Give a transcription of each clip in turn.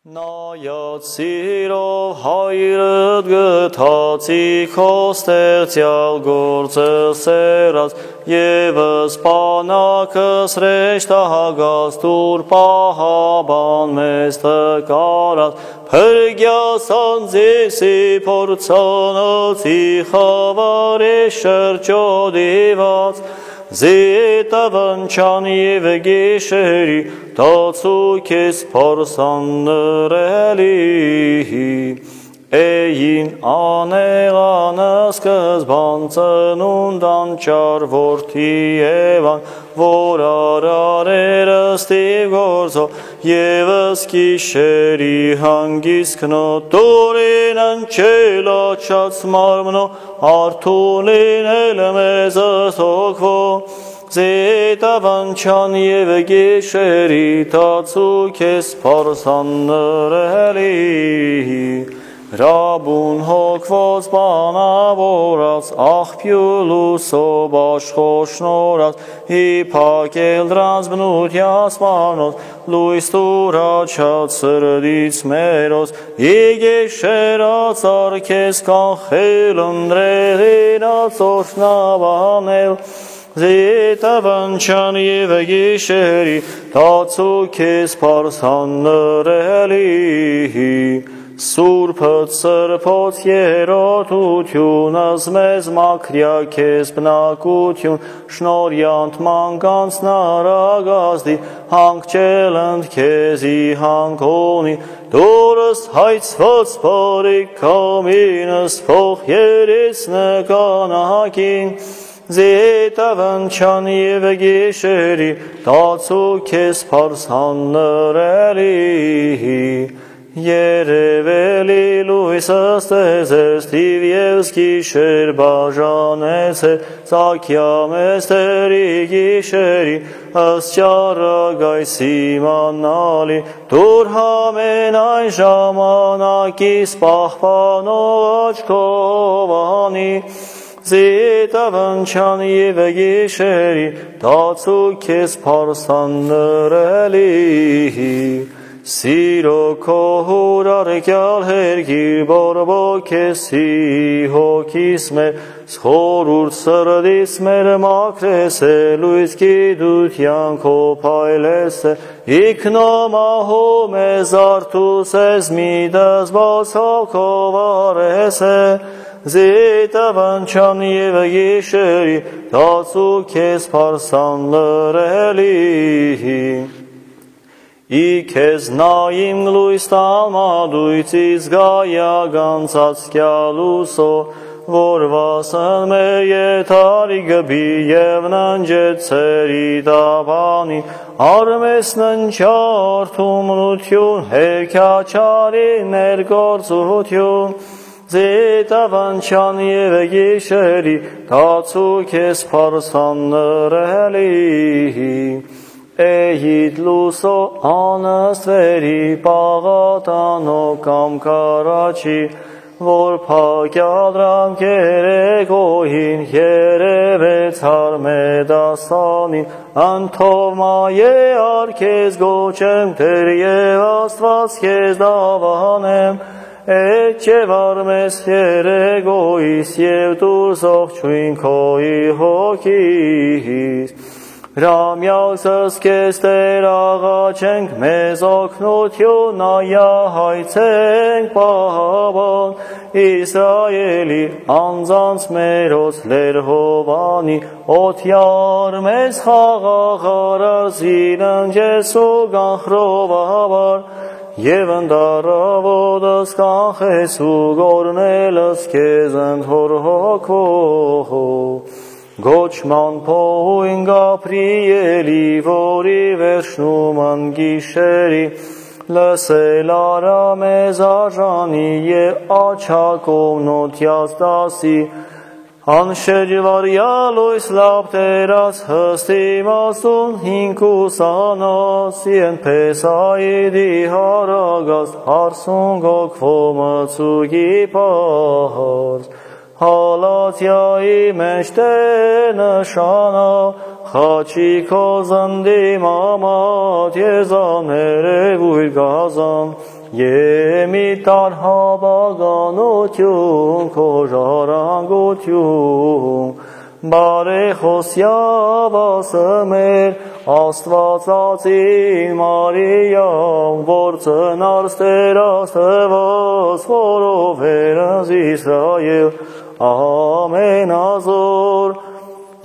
Նայած սիրով հայրդ գթացի քո ստեղծյալ գործը սերած Եվս պանակս հրեշտակած դուր պահաբան մեզ տկարած Փրկյաս անձիսի փորձանոցի խավարի շրջոդիված Զիտավնչան և գիշերի տացուկ ես պարսանրելի Էին անեղան սկզբան ծնունդան ճար որդի Եվան Որ արարեր ստիվ գործո Եվս գիշերի հանգիստ կնո Տուրին ընչել աչած մարմնո Արթունին էլ մեզ թոքվո Զիտավնչան և գիշերի տացուկ ես պարսանրելի Ռաբուն հոգվոց բանավորած աղբյուլուսով աշխոշնորած Իպակել դրանց բնությաց մանոց լույս տուրաչած սրդից մերոց Իգիշերած արկես կանխել ընդրեղինած օշնավանել Զիտավնչան և գիշերի տացուկ ես պարսանրելի Սուրբըտ սրբոց երոտությունս մեզ մաքրյակ ես բնակություն Շնորյանտ մանգանց նարագազդի հանգչելընդ քեզի հանգոնի Դուրս հայցված բարիք կամինս փող երից նկանակին Զիտավնչան և գիշերի տացուկ ես պարսանրելի Երևելի լույսը ստեզես թիվ ես գիշեր բաժանեց է Ծակյամ էստերի գիշերի ըսճարագայ սիմանալի Դուր համեն այն ժամանակիս պահպանող աչքով անի Զիտավնչան և գիշերի տացուկ ես պարսանրելի Սիրո քո հուրարկյալ հերգիր բորբոք եսի հոգիս մեր Սխորուրդ սրդիս մեր մաքրես է լույս գիտության քո փայլես է Իքնոմահում ես արդուս ես միտս բացակով արես է Զիտավնչան և գիշերի տացուկ ես պարսանրելի Իքեզ նայիմ լույս տալմադույցից գայագանցած կյալուսո Որ վասն մեր եթարի գբի և ննջեցերի տապանի Արմես ննչարդումնություն հերքյաչարի ներգործություն Զիտավնչան և գիշերի տացուկ ես պարսանրելի Էյիդ լուսո անըստվերի պաղատանո կամ կարաչի Որ պակյադրամ կերեկոհին երևեց հարմեդասանին Անթով մայե արկեզ գոչեմ թեր և աստված կեզ դավանեմ Էջ և արմես երեկոյիս և դուր զողջույն քոյի հոգիս Ռամյակսս կեզ տեր աղաչենք մեզ օգնություն նայա հայցենք պահաբան Իսրայելի անձանց մերոց լերհովանի Օթյար մեզ խաղաղարար զինընջես ու կանխրովաբար Եվ ընդառավոտս կանխես ու գորնելս կեզ ընդհոր հոգվող Գոչման փողույն Գաբրիելի, որի վերջնում անգիշերի Լսել արամեզ արժանի և աչակողնոթյաց դասի Անշեջվարյա լույս լապտերած հստիմասուն հինքուսանաս Իեն պեսայիդի հարագած հարսուն գոգվո մծուգի պահարց հալացյայի մեջ տեր նշանա, խաչի քո զնդի մամատ, եզաներևույր գազան, Եմի տար հավագանություն, քո ժառանգություն, բարեխոսյավասը մեր, Աստվածածին Մարիամ, որ ծնարստեր Աստված, որով երազ Իսրայել, ամենազոր,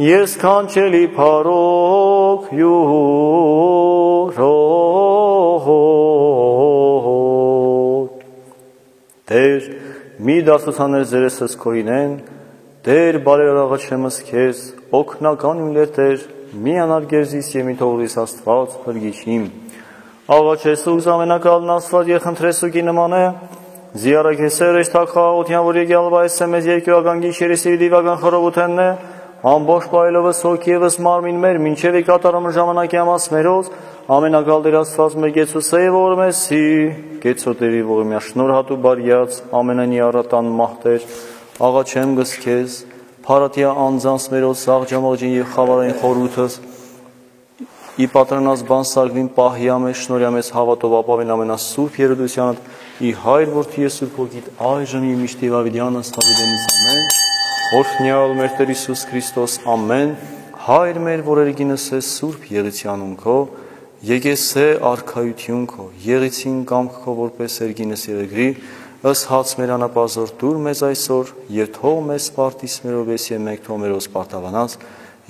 ես կանչելի փարոք յուրոհոտ։ Տեր, մի դասուցաներ ձերեսս կոյինեն, Տեր բարերաղաչեմս քեզ, օգնական իմ լեր Տեր, մի անար գերզիս և մի թողրիս Աստված հրգիչիմ։ Աղաչես ուղզ ամենակալն Աստված եղխնդրես ուկի նման է, զիարագեսեր էշ թակխաղաղության, որ եկյալվայս է մեզ երկյական գիշերիս և դիվական խրովութենն է, ամբոշ պայլովս հոգիևս մարմին մեր, մինչև է կատարում ժամանակի ամաս մերոզ, ամենակալ Տեր Աստված մեր գեցուսե որ մեսի, գեցոտերի որ միա շնոր հատու բարյաց, ամենանի առատան մահտեր, աղաչեմ գս քեզ, Փարատիա անձանց մերոց սաղ ջամաղջին և խավարային խորութս, ի պատրանած բան սարգվին պահյամ է, շնորյամ ես հավատով ապավին ամենասուրբ երդությանդ, ի հայր որդի ես սուրբ հոգիտ այժմ և միշտ և ավիդյանս հավիդենից ամեն, Օրհնյալ մեր Տեր Հիսուս Քրիստոս ամեն, հայր մեր որ երգինս է սուրբ եղիցյանուն քո, եկես է արքայություն քո, եղիցին կամք քո որպես երգինս երգրի, ըս հաց մեր անապազոր դուր մեզ այսօր, և թող մեզ պարտիս մերով ես և մեկ թող մերոզ պարտավանած,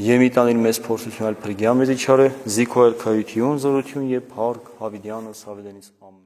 և մի տանին մեզ փորձություն այլ պրգյա մեզ իչար է, զիքո այլ կայություն, զորություն և պարկ հավիդյանս հավիդենից ամեն։